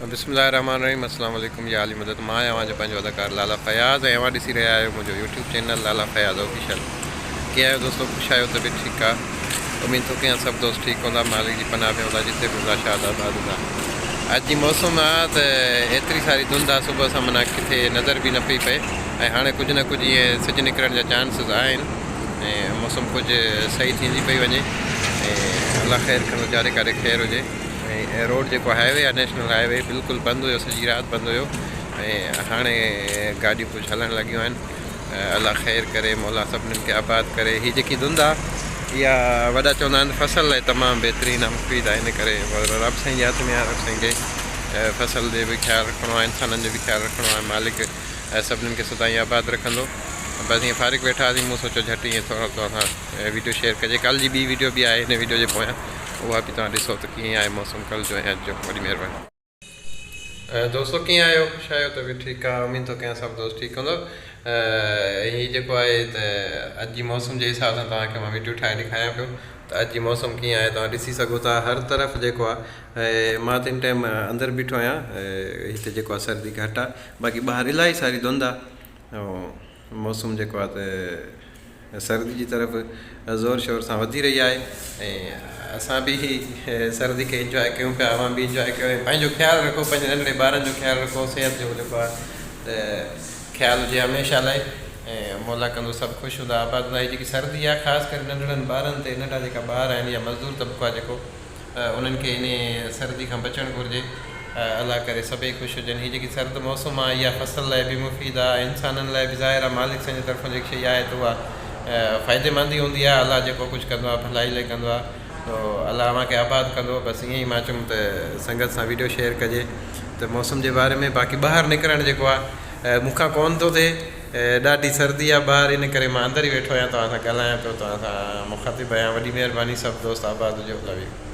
बिस्मिल्लाहिर्रहमानिर्रहीम अस्सलाम वालेकुम या अली मदद मां आहियां जो पंहिंजो अदाकार लाला फयाज़ ऐं ॾिसी रहिया आहियो मुंहिंजो यूट्यूब चैनल लाला फयाज़ ऑफिशियल। कीअं आहियो दोस्तों, ख़ुशि आहियो? तबियत ठीकु आहे? उम्मीद थो कयां सभु दोस्त ठीकु हूंदा, मालिक जी पनाह में हूंदा जिते बि हूंदा, शाद आबाद हूंदा। अॼु जी मौसम आहे त एतिरी सारी धुंध आहे, सुबुह सां माना किथे नज़र बि न पई पए ऐं हाणे कुझु न कुझु ईअं सिज निकिरण जा चांसिस आहिनि ऐं मौसम कुझु सही थींदी पई वञे ऐं अलाह ख़ैर कंदो, जारे करे ख़ैर हुजे। ऐं रोड जेको हाईवे आहे नेशनल हाईवे बिल्कुलु बंदि हुयो, सॼी राति बंदि हुयो ऐं हाणे गाॾियूं कुझु हलणु लॻियूं आहिनि। अलाह ख़ैर करे, मौला सभिनीनि खे आबाद करे। हीअ जेकी धुंध आहे इहा वॾा चवंदा आहिनि फसल लाइ तमामु बहितरीनु आहे, मुफ़ीद आहे। इन करे रब साईं जे हथ में आहे, रब साईं खे फसल जो बि ख़्यालु रखिणो आहे, इंसाननि जो बि ख़्यालु रखिणो आहे। मालिक सभिनीनि खे सदाईं आबाद रखंदो। बसि ईअं फारिग वेठा हुआसीं, मूं सोचियो झटि ईअं थोरो तव्हां सां वीडियो शेयर कजे। कल्ह जी ॿी वीडियो बि आहे हिन वीडियो जे पोयां, उहा बि तव्हां ॾिसो त कीअं आहे मौसम कल्ह जो ऐं अॼु जो। वॾी महिरबानी दोस्तों, कीअं आहियो? ख़ुशि आहियो? त बि ठीकु आहे, उमेद थो कयां सभु दोस्त ठीकु हूंदो। हीअ जेको आहे त अॼु जी मौसम जे हिसाब सां तव्हांखे मां वीडियो ठाहे ॾेखारियां पियो त अॼु जी मौसम कीअं आहे। तव्हां ॾिसी सघो था हर तरफ़ जेको आहे। मां त इन टाइम अंदरि बीठो आहियां, हिते जेको आहे सर्दी घटि आहे, बाक़ी ॿाहिरि इलाही सारी धुंध आहे ऐं मौसम जेको आहे त सर्दी जी तरफ़ ज़ोर शोर सां वधी रही आहे ऐं असां बि सर्दी खे इंजॉय कयूं पिया, अवां बि इंजॉय कयो। पंहिंजो ख़्यालु रखो, पंहिंजे नंढड़े ॿारनि जो ख़्यालु रखो, सिहत जो जेको आहे त ख़्यालु हुजे हमेशह लाइ ऐं मौला कंदो सभु ख़ुशि हूंदा, आबाद हूंदा। हीअ जेकी सर्दी आहे ख़ासि करे नंढड़नि ॿारनि ते, नंढा जेका ॿार आहिनि या मज़दूर तबिको आहे जेको, उन्हनि खे इन सर्दी खां बचणु घुरिजे। अलाह करे सभई ख़ुशि हुजनि। हीअ जेकी सर्द मौसम आहे इहा फसल लाइ बि मुफ़ीद आहे, इंसाननि लाइ बि ज़ाहिर आहे। मालिक साईं जे तरफ़ां जेकी शइ आहे त उहा फ़ाइदेमंद ई हूंदी आहे। अलाह जेको कुझु कंदो आहे भलाई लाइ कंदो आहे, त अलाह अव्हांखे आबाद कंदो। बसि ईअं ई मां चयुमि त संगत सां वीडियो शेयर कजे त मौसम जे बारे में। बाक़ी ॿाहिरि निकिरणु जेको आहे मूंखां कोन थो थिए, ॾाढी सर्दी आहे ॿाहिरि, इन करे मां अंदरि ई वेठो आहियां, तव्हां सां ॻाल्हायां पियो, तव्हां सां मुख़ातिबु आहियां। वॾी महिरबानी, सभु दोस्त आबाद हुजो। Love U.